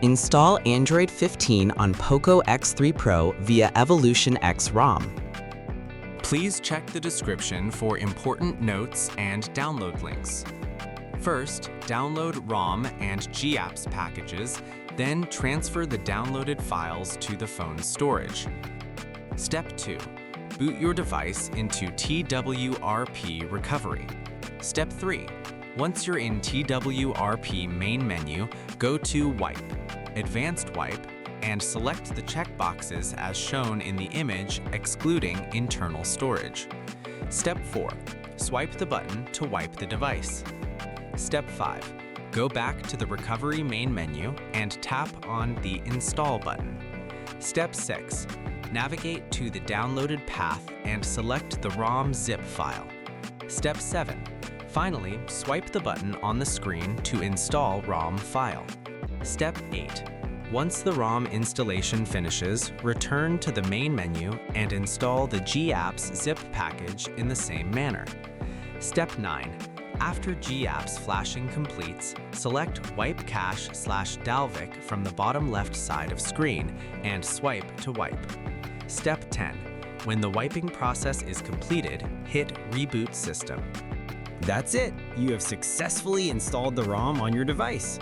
Install Android 15 on Poco X3 Pro via Evolution X ROM. Please check the description for important notes and download links. First, download ROM and GApps packages, then transfer the downloaded files to the phone's storage. Step 2. Boot your device into TWRP recovery. Step 3. Once you're in TWRP main menu, go to Wipe, Advanced Wipe, and select the checkboxes as shown in the image excluding internal storage. Step 4. Swipe the button to wipe the device. Step 5. Go back to the recovery main menu and tap on the Install button. Step 6. Navigate to the downloaded path and select the ROM zip file. Step 7. Finally, swipe the button on the screen to install ROM file. Step 8. Once the ROM installation finishes, return to the main menu and install the GApps zip package in the same manner. Step 9. After GApps flashing completes, select Wipe Cache/Dalvik from the bottom left side of screen and swipe to wipe. Step 10. When the wiping process is completed, hit Reboot System. That's it! You have successfully installed the ROM on your device.